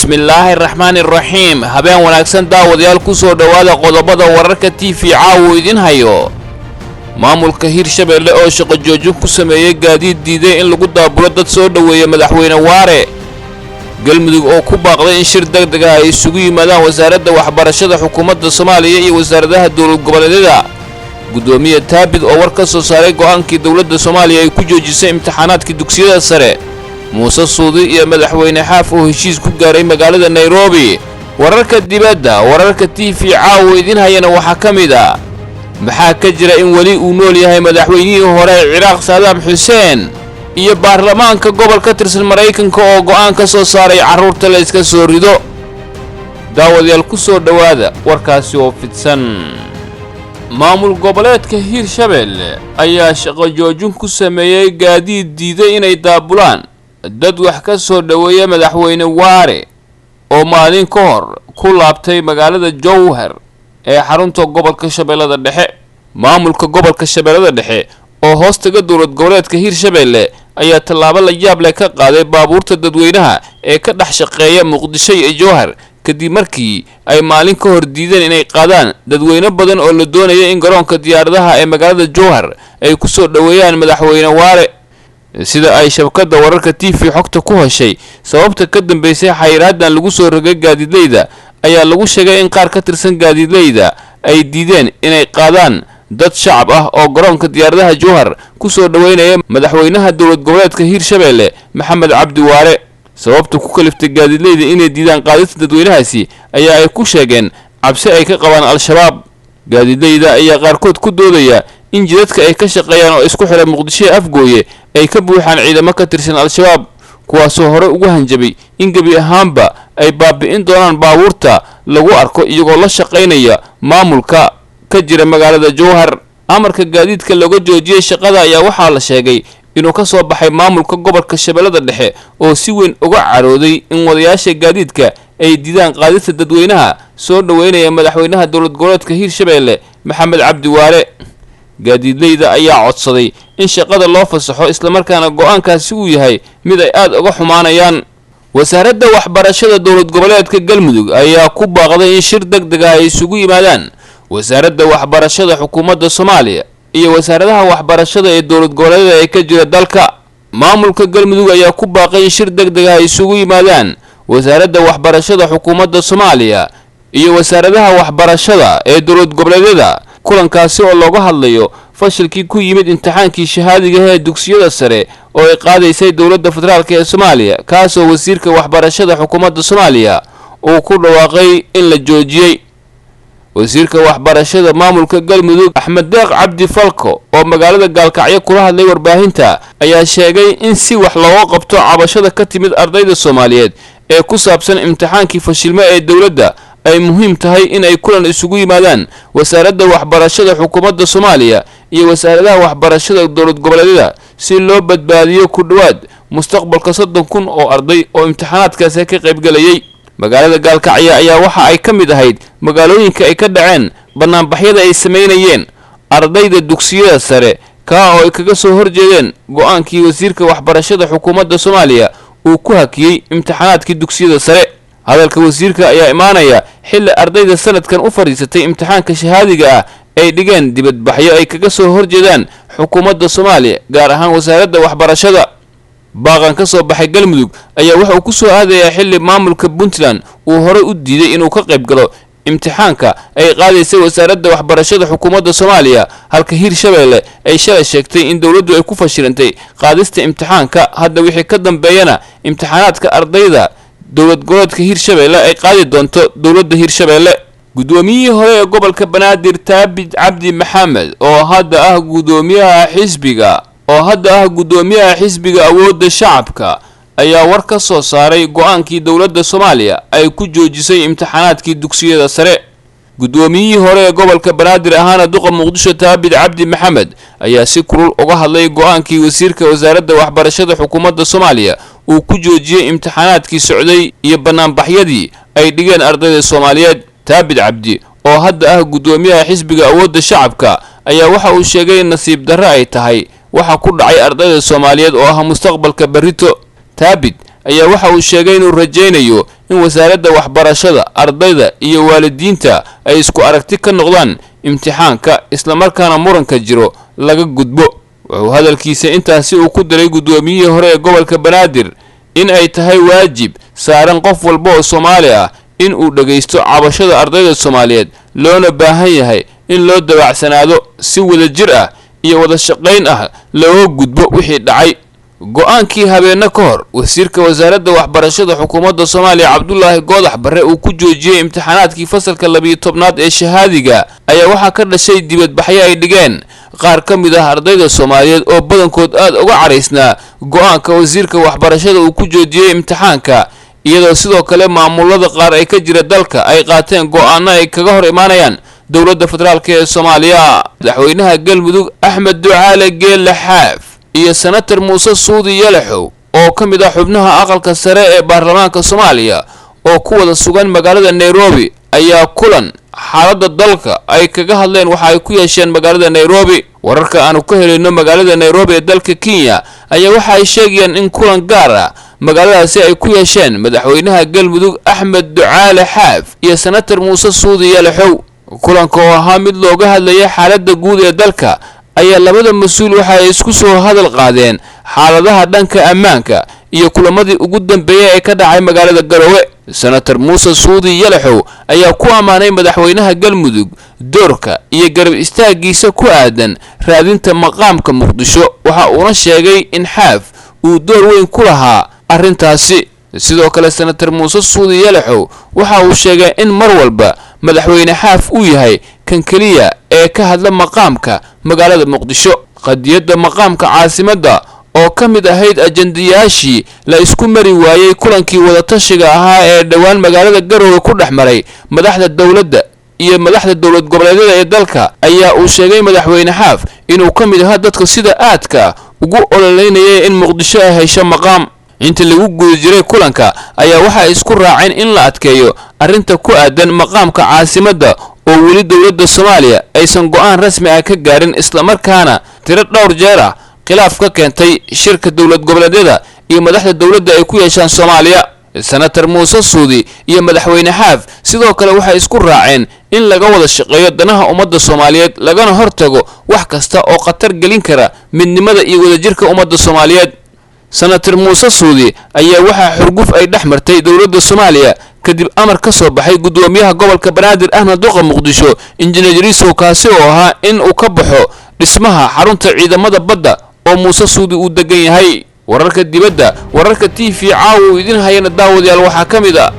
bismillaahi raxmaani raxiim habeen wanaagsan daawadayaal ku soo dhawaada qodobada wararka TV caawa idin hayo maamulka Hirshabeelle oo shaqo joojin ku sameeyay gaadiid diiday in lagu daabulo dad soo dhaweeya madaxweyne Waare galmudug oo ku baaqday in shir degdeg ah ay isugu yimaadaan wasaaradda waxbarashada xukuumadda Soomaaliya iyo wasaaradaha dowlad goboleedyada gudoomiye Taabid oo war ka soo saaray go'aankii dowladda Soomaaliya ay ku joojisay imtixaanaadkii dugsiyada sare Muuse Suudi iyo madaxweyne Xaaf oo heshiis ku gaaray magaalada Nairobi wararka dibadda wararka TV caawa idin hayana waxa kamid ah maxaa ka jira in wali uu nool yahay madaxweynihii hore Ciraaq Saddam Hussein iyo baarlamaanka gobolka tirsan Mareykanka oo go'aan ka soo saaray carruurta la iska soo rido daawadayaal ku soo dhawaada warkaasi oo fidsan maamul goboleedka Hirshabeelle ayaa shaqo joojin ku sameeyay gaadiid diiday inay daabulaan dad wax ka soo dhaweeya madaxweyne Waare oo maalin ka hor ku laabtay magaalada Jowhar ee xarunta gobolka Shabeellada Dhexe maamulka gobolka Shabeellada Dhexe oo hoostaga dowlad goboleedka Hirshabeelle ayaa tallaabo la yaab leh ka qaaday baabuurta dadweynaha ee ka dhex shaqeeya Muqdisho iyo Jowhar kadib markii ay maalin ka hor diideen inay qaadaan dadweyne badan oo la doonaya in garoonka diyaaradaha ee magaalada Jowhar ay ku soo dhaweeyaan madaxweyne Waare sida ay shabakada wararka TV xogta ku heshay sababta ka dambeysay xayiraadan lagu soo rogay gaadiidleyda ayaa lagu sheegay in qaar ka tirsan gaadiidleyda ay diideen inay qaadaan dad shacab ah oo garoonka diyaaradaha Jowhar ku soo dhaweynaya madaxweynaha dowlad goboleedka Hirshabeelle Maxamed Cabdi Waare sababta ku kaliftay gaadiidleyda inay diidaan qaadista dadweynahaasi ayaa ay ku sheegeen cabsi ay ka qabaan al-shabaab gaadiidleyda ayaa qaarkood ku doodaya in jidadka ay ka shaqeeyaan oo isku xiran Muqdisho Afgooye ay ka buuxaan ciidamo ka tirsan al-shabaab kuwaasoo hore ugu hanjabay in gabi ahaanba ay baabi'in doonaan baabuurta lagu arko iyagoo la shaqeynaya maamulka ka jira magaalada Jowhar amarka gaadiidka looga joojiyay shaqada ayaa waxaa la sheegay inuu ka soo baxay maamulka gobolka Shabeellada Dhexe oo si weyn uga carooday in wadayaasha gaadiidka ay diidaan qaadista dadweynaha soo dhaweynaya madaxweynaha dowlad goboleedka Hirshabeelle Maxamed Cabdi Waare gaadiidleyda ayaa codsaday in shaqada loo fasaxo isla markaana go'aankaasi uu yahay mid ay aad uga xumaanayaan wasaaradda waxbarashada dowlad goboleedka Galmudug ayaa ku baaqday in shir degdeg ah ay isugu yimaadaan wasaaradda waxbarashada xukuumadda Soomaaliya iyo wasaaradaha waxbarashada ee dowlad goboleedyada ee ka jira dalka maamulka Galmudug ayaa ku baaqay in shir degdeg ah ay isugu yimaadaan wasaaradda waxbarashada xukuumadda Soomaaliya iyo wasaaradaha waxbarashada ee dowlad goboleedyada kulankaasi oo looga hadlayo fashilkii ku yimid imtixaankii shahaadiga ee dugsiyada sare oo ay qaadaysay dowladda federaalka ee Soomaaliya kaas oo wasiirka waxbarashada xukuumadda Soomaaliya uu ku dhawaaqay in la joojiyay wasiirka waxbarashada maamulka Galmudug Axmed Deeq Cabdi Falko oo magaalada Gaalkacyo kula hadlay warbaahinta ayaa sheegay in si wax looga qabto cabashada ka timid ardayda Soomaaliyeed ee ku saabsan imtixaankii fashilma ee dowladda ay muhiim tahay in ay kulan isugu yimaadaan wasaaradda waxbarashada xukuumadda Soomaaliya iyo wasaaradaha waxbarashada dowlad goboleedyada si loo badbaadiyo ku dhawaad mustaqbalka 30,000 oo arday oo imtixaanaadkaas ka qayb galayay magaalada Gaalkacyo ayaa waxa ay ka mid ahayd magaalooyinka ay ka dhaceen banaanbaxyada ay sameynayeen ardayda dugsiyada sare ka oo ay kaga soo horjeedeen go'aankii wasiirka waxbarashada xukuumadda Soomaaliya uu ku hakiyay imtixaanaadkii dugsiyada sare hadalka wasiirka ayaa imaanaya xilli ardayda sanadkan u fariisatay imtixaanka shahaadiga ah ay dhigeen dibadbaxyo ay kaga soo horjeedaan xukuumadda Soomaaliya gaar ahaan wasaaradda waxbarashada baaqan ka soo baxay Galmudug ayaa waxa uu ku soo aadayaa xilli maamulka Puntland uu hore u diiday inuu ka qayb galo imtixaanka ay qaadaysay wasaaradda waxbarashada xukuumadda Soomaaliya halka Hirshabeelle ay shalay sheegtay in dowladdu ay ku fashilantay qaadista imtixaanka hadda wixii ka dambeeyana imtixaanaadka ardayda dowlad goboleedka Hirshabeelle ay qaadi doonto dowladda Hirshabeelle gudoomiyihii hore ee gobolka Banaadir Taabid Cabdi Maxamed oo hadda ah gudoomiyaha xisbiga awoodda shacabka ayaa war ka soo saaray go'aankii dowladda Soomaaliya ay ku joojisay imtixaanaadkii dugsiyada sare gudoomiyihii hore ee gobolka Banaadir ahaana duqa Muqdisho Taabid Cabdi Maxamed ayaa si kulul uga hadlay go'aankii wasiirka wasaaradda waxbarashada xukuumadda Soomaaliya uu ku joojiyay imtixaanaadkii socday iyo banaanbaxyadii ay dhigeen ardayda Soomaaliyeed Taabid Cabdi oo hadda ah gudoomiyaha xisbiga awoodda shacabka ayaa waxa uu sheegay in nasiib darro ay tahay waxa ku dhacay ardayda Soomaaliyeed oo ah mustaqbalka barito Taabid ayaa waxa uu sheegay inuu rajaynayo in wasaaradda waxbarashada, ardayda iyo waalidiinta ay isku aragti ka noqdaan imtixaanka isla markaana muranka jiro laga gudbo. wuxuu hadalkiisa intaasi uu ku daray gudoomiyihii hore ee gobolka Banaadir in ay tahay waajib saaran qof walba oo Soomaali ah in uu dhageysto cabashada ardayda Soomaaliyeed, loona baahan yahay in loo dabacsanaado si wadajir ah iyo wada shaqayn ah loo gudbo wixii dhacay. go'aankii habeena ka hor wasiirka wasaaradda waxbarashada xukuumadda Soomaaliya Cabdullaahi Goodax Barre uu ku joojiyay imtixaanaadkii fasalka 12aad ee shahaadiga ayaa waxa ka dhashay dibadbaxyo ay dhigeen qaar ka mid ah ardayda Soomaaliyeed oo badankood aad uga caraysnaa go'aanka wasiirka waxbarashada uu ku joojiyay imtixaanka, iyadoo sidoo kale maamulada qaar ay ka jira dalka ay qaateen go'aano ay kaga hor imaanayaan dowladda federaalka ee Soomaaliya. madaxweynaha Galmudug Axmed Ducaale Geelle Xaaf iyo senator Muuse Suudi Yalaxow oo ka mid ah xubnaha aqalka sare ee baarlamaanka Soomaaliya oo ku wada sugan magaalada Nairobi ayaa kulan xaaladda dalka ay kaga hadleen waxa ay ku yeesheen magaalada Nairobi. wararka aanu ka helayno magaalada Nairobi ee dalka Kenya ayaa waxa ay sheegayaan in kulan gaar ah magaaladaasi ay ku yeesheen madaxweynaha Galmudug Axmed Ducaale Xaaf iyo senator Muuse Suudi Yalaxow. kulanka oo ahaa mid looga hadlayay xaaladda guud ee dalka ayaa labada mas'uul waxa ay isku soo hadal qaadeen xaaladaha dhanka ammaanka iyo kulamadii ugu dambeeyay ee ka dhacay magaalada Garowe. senator Muuse Suudi Yalaxow ayaa ku amaanay madaxweynaha Galmudug doorka iyo garab istaagiisa ku aadan raadinta maqaamka Muqdisho, waxa uu sheegay in Xaaf uu door weyn ku lahaa arrintaasi. sidoo kale senator Muuse Suudi Yalaxow waxa uu sheegay in mar walba madaxweyne Xaaf uu yahay kan kaliya ee ka hadla maqaamka magaalada Muqdisho. qadiyadda maqaamka caasimadda oo ka mid ahayd ajandayaashii la isku mari waayay kulankii wada tashiga ahaa ee dhawaan magaalada Garowe ku dhaxmaray madaxda dawladda iyo madaxda dawlad goboleedyada ee dalka, ayaa uu sheegay madaxweyne Xaaf inuu ka mid ahaa dadka sida aadka ugu ololeynayay in Muqdisho ay hesho maqaam. inta lagu guda jiray kulanka ayaa waxa ay isku raaceen in la adkeeyo arrinta ku aadan maqaamka caasimadda oo weli dawladda Soomaaliya aysan go'aan rasmi ah ka gaarin, isla markaana tiro dhowr jeer ah khilaaf ka keentay shirka dawlad goboleedyada iyo madaxda dawladda ay ku yeeshaan Soomaaliya. senator Muuse Suudi iyo madaxweyne Xaaf sidoo kale waxay isku raaceen in laga wada shaqeeyo danaha ummadda Soomaaliyeed lagana hortago wax kasta oo khatar gelin kara midnimada iyo wadajirka ummadda Soomaaliyeed. senator Muuse Suudi ayaa waxa xurguf ay dhaxmartay dawladda Soomaaliya kadib amar ka soo baxay gudoomiyaha gobolka Banaadir Ahmed Duqa Muqdisho Injineer Yarisow kaasi oo ahaa in uu ka baxo dhismaha xarunta ciidamada badda oo Muuse Suudi uu degan yahay. wararka dibadda wararka TV caawa idin hayana daawadayaal waxaa ka mid ah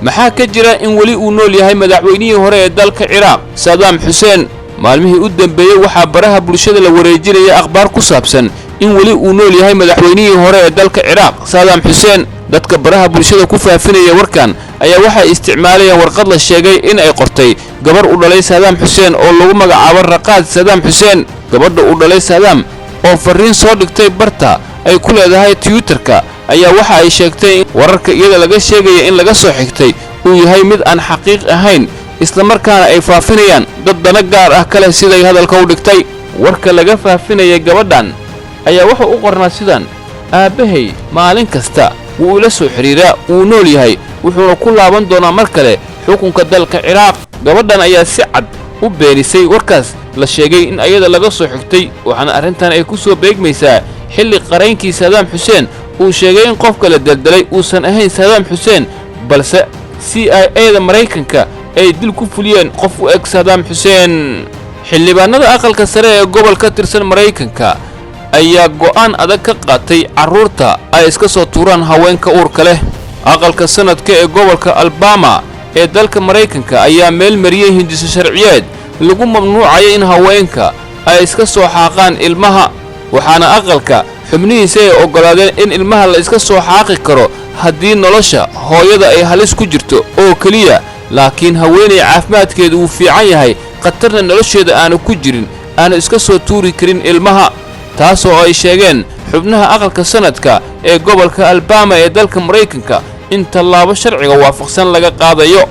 maxaa ka jira in weli uu nool yahay madaxweynihii hore ee dalka Ciraaq Saddam Hussein. maalmihii u dambeeyay waxaa baraha bulshada la wareejinayay akhbaar ku saabsan in weli uu nool yahay madaxweynihii hore ee dalka Ciraaq Saddam Hussein. dadka baraha bulshada ku faafinaya warkan ayaa waxa ay isticmaalayaan warqad la sheegay in ay qortay gabar u dhalay Saddam Hussein oo lagu magacaabo Raqaad Saddam Hussein. gabadha u dhalay Saddam oo fariin soo dhigtay barta ay ku leedahay Twitter-ka ayaa waxa ay sheegtay wararka iyada laga sheegay in laga soo xigtay uu yahay mid aan xaqiiq ahayn, isla markaana ay faafinayaan dad dana gaar ah kale siday hadalka u dhigtay. warka laga faafinaya gabadhan ayaa waxa uu qornaa sidan: aabahay maalin kasta wuu ila soo xiriiraa, wuu nool yahay, wuxuuna ku laaban doonaa mar kale xukunka dalka Ciraaq. gabadhan ayaa si cad u beenisay warkaas la sheegay in ayada laga soo xigtay, waxaana arrintan ay ku soo beegmaysaa xilli qareenkii Saddam Hussein uu sheegay in qofka la daldalay uusan ahayn Saddam Hussein balse CIA-da Mareykanka ay dil ku fuliyeen qof u eg Saddam Hussein. xildhibaanada aqalka sare ee gobol ka tirsan Mareykanka ayaa go'aan adag ka qaatay carruurta ay iska soo tuuraan haweenka uurka leh. aqalka sanadka ee gobolka Alabama ee dalka Mareykanka ayaa meel mariyay hindiso sharciyeed lagu mamnuucay in haweenka ay iska soo xaaqaan ilmaha, waxaana aqalka xubnihiisa ay ogolaadeen in ilmaha la iska soo xaaqi karo haddii nolosha hooyada ay halis ku jirto oo kaliya, laakiin haweeney caafimaadkeedu uu fiican yahay khatarna nolosheeda aanu ku jirin aanu iska soo tuuri karin ilmaha. taasoo ay sheegeen xubnaha aqalka sanadka ee gobolka Alabama ee dalka Mareykanka in tallaabo sharciga waafaqsan laga qaadayo.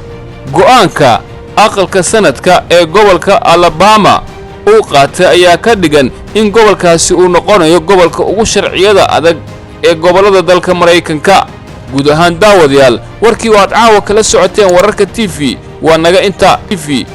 go'aanka aqalka sanadka ee gobolka Alabama uu qaatay ayaa ka dhigan in gobolkaasi uu noqonayo gobolka ugu sharciyada adag ee gobolada dalka Mareykanka. guud ahaan daawadayaal warkii waad caawa kala socoteen wararka TV waa naga inta TV